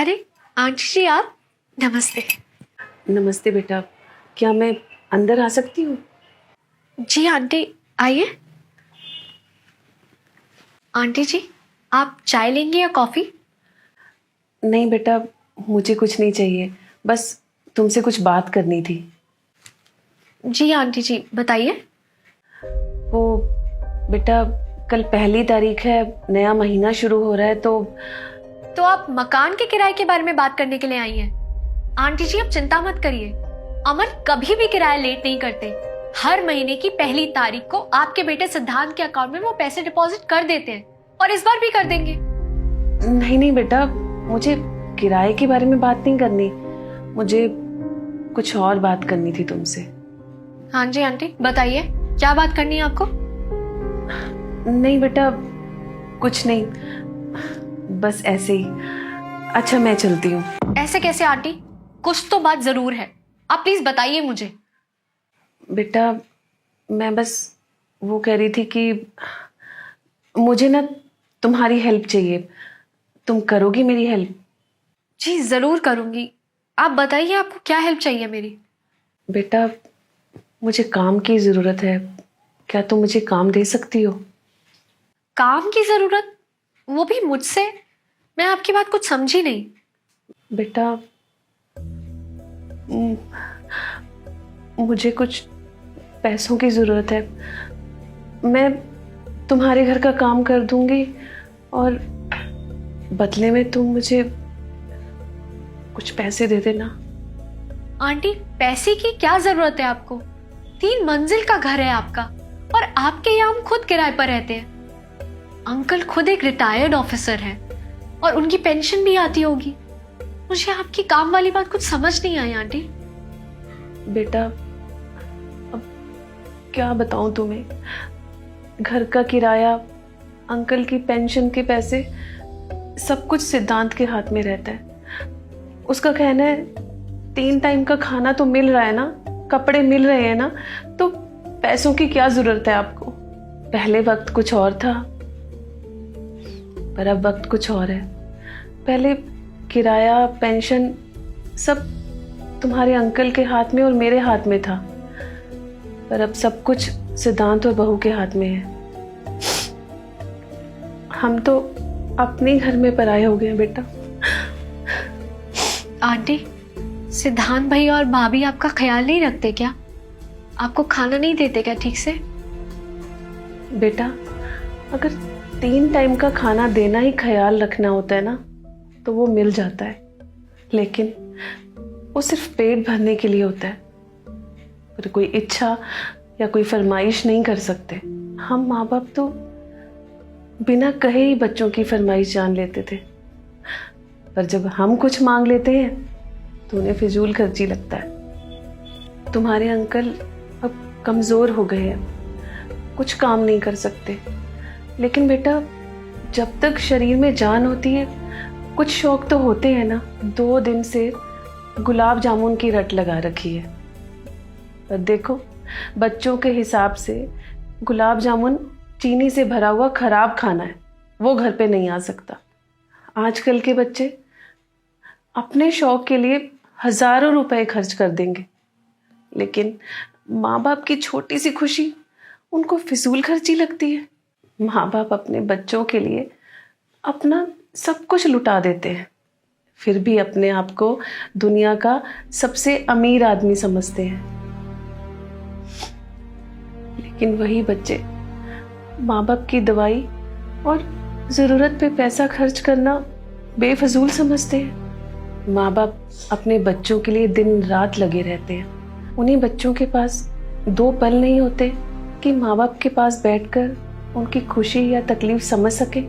अरे आंटी जी आप, नमस्ते। नमस्ते बेटा, क्या मैं अंदर आ सकती हूँ? जी आंटी आइए। आंटी जी आप चाय लेंगे या कॉफ़ी? नहीं बेटा, मुझे कुछ नहीं चाहिए, बस तुमसे कुछ बात करनी थी। जी आंटी जी बताइए। वो बेटा, कल 1 तारीख है, नया महीना शुरू हो रहा है तो आप मकान के किराए के बारे में बात करने के लिए आई हैं? आंटी जी आप चिंता मत करिए, अमर कभी भी किराया लेट नहीं करते। हर महीने की 1 तारीख को आपके बेटे सिद्धांत के अकाउंट में वो पैसे डिपॉजिट कर देते हैं और इस बार भी कर देंगे। नहीं नहीं बेटा, मुझे किराए के बारे में बात नहीं करनी, मुझे कुछ और बात करनी थी तुमसे। हाँ जी आंटी बताइए, क्या बात करनी है आपको? नहीं बेटा, कुछ नहीं, बस ऐसे ही। अच्छा मैं चलती हूँ। ऐसे कैसे आंटी, कुछ तो बात जरूर है, आप प्लीज बताइए मुझे। बेटा मैं बस वो कह रही थी कि मुझे ना तुम्हारी हेल्प चाहिए, तुम करोगी मेरी हेल्प? जी जरूर करूंगी, आप बताइए आपको क्या हेल्प चाहिए मेरी। बेटा मुझे काम की ज़रूरत है, क्या तुम मुझे काम दे सकती हो? काम की जरूरत, वो भी मुझसे? मैं आपकी बात कुछ समझी नहीं। बेटा म- मुझे कुछ पैसों की ज़रूरत है, मैं तुम्हारे घर का काम कर दूंगी और बदले में तुम मुझे कुछ पैसे दे देना। आंटी पैसे की क्या जरूरत है आपको? 3 मंजिल का घर है आपका और आपके यहाँ हम खुद किराए पर रहते हैं। अंकल खुद एक रिटायर्ड ऑफिसर हैं और उनकी पेंशन भी आती होगी। मुझे आपकी काम वाली बात कुछ समझ नहीं आई आंटी। बेटा अब क्या बताऊं तुम्हें, घर का किराया, अंकल की पेंशन के पैसे, सब कुछ सिद्धांत के हाथ में रहता है। उसका कहना है 3 टाइम का खाना तो मिल रहा है ना, कपड़े मिल रहे हैं ना, तो पैसों की क्या जरूरत है आपको? पहले वक्त कुछ और था, पर अब वक्त कुछ और है। पहले किराया, पेंशन सब तुम्हारे अंकल के हाथ में और मेरे हाथ में था, पर अब सब कुछ सिद्धांत और बहू के हाथ में है। हम तो अपने घर में पराये हो गए हैं बेटा। आंटी सिद्धांत भाई और भाभी आपका ख्याल नहीं रखते क्या? आपको खाना नहीं देते क्या ठीक से? बेटा अगर 3 टाइम का खाना देना ही ख्याल रखना होता है ना, तो वो मिल जाता है, लेकिन वो सिर्फ पेट भरने के लिए होता है, पर कोई इच्छा या कोई फरमाइश नहीं कर सकते। हम माँ बाप तो बिना कहे ही बच्चों की फरमाइश जान लेते थे, पर जब हम कुछ मांग लेते हैं तो उन्हें फिजूल खर्ची लगता है। तुम्हारे अंकल अब कमज़ोर हो गए हैं, कुछ काम नहीं कर सकते, लेकिन बेटा जब तक शरीर में जान होती है कुछ शौक तो होते हैं ना। 2 दिन से गुलाब जामुन की रट लगा रखी है, पर देखो बच्चों के हिसाब से गुलाब जामुन चीनी से भरा हुआ खराब खाना है, वो घर पे नहीं आ सकता। आजकल के बच्चे अपने शौक के लिए हजारों रुपए खर्च कर देंगे, लेकिन माँ बाप की छोटी सी खुशी उनको फिजूल खर्ची लगती है। माँ बाप अपने बच्चों के लिए अपना सब कुछ लुटा देते हैं, फिर भी अपने आप को दुनिया का सबसे अमीर आदमी समझते हैं। लेकिन वही बच्चे माँ बाप की दवाई और ज़रूरत पे पैसा खर्च करना बेफजूल समझते हैं। माँ बाप अपने बच्चों के लिए दिन रात लगे रहते हैं, उन्हीं बच्चों के पास 2 पल नहीं होते कि माँ बाप के पास बैठकर उनकी खुशी या तकलीफ समझ सके।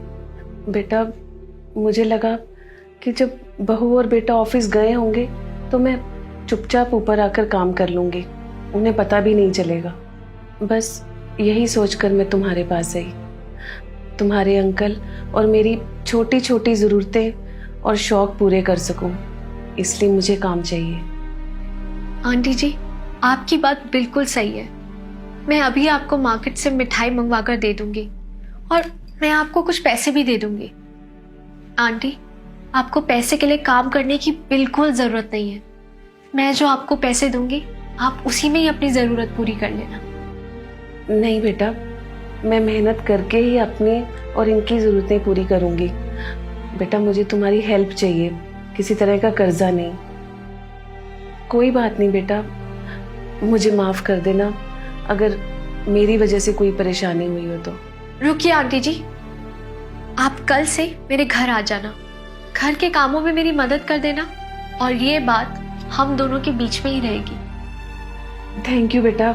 बेटा मुझे लगा कि जब बहू और बेटा ऑफिस गए होंगे तो मैं चुपचाप ऊपर आकर काम कर लूँगी, उन्हें पता भी नहीं चलेगा। बस यही सोचकर मैं तुम्हारे पास आई, तुम्हारे अंकल और मेरी छोटी छोटी ज़रूरतें और शौक पूरे कर सकूं, इसलिए मुझे काम चाहिए। आंटी जी आपकी बात बिल्कुल सही है, मैं अभी आपको मार्केट से मिठाई मंगवा कर दे दूंगी और मैं आपको कुछ पैसे भी दे दूंगी। आंटी आपको पैसे के लिए काम करने की बिल्कुल जरूरत नहीं है। मैं जो आपको पैसे दूंगी आप उसी में ही अपनी जरूरत पूरी कर लेना। नहीं बेटा, मैं मेहनत करके ही अपनी और इनकी ज़रूरतें पूरी करूंगी। बेटा मुझे तुम्हारी हेल्प चाहिए, किसी तरह का कर्जा नहीं। कोई बात नहीं बेटा, मुझे माफ़ कर देना अगर मेरी वजह से कोई परेशानी हुई हो तो। रुकिए आंटी जी, आप कल से मेरे घर आ जाना, घर के कामों में मेरी मदद कर देना और ये बात हम दोनों के बीच में ही रहेगी। थैंक यू बेटा,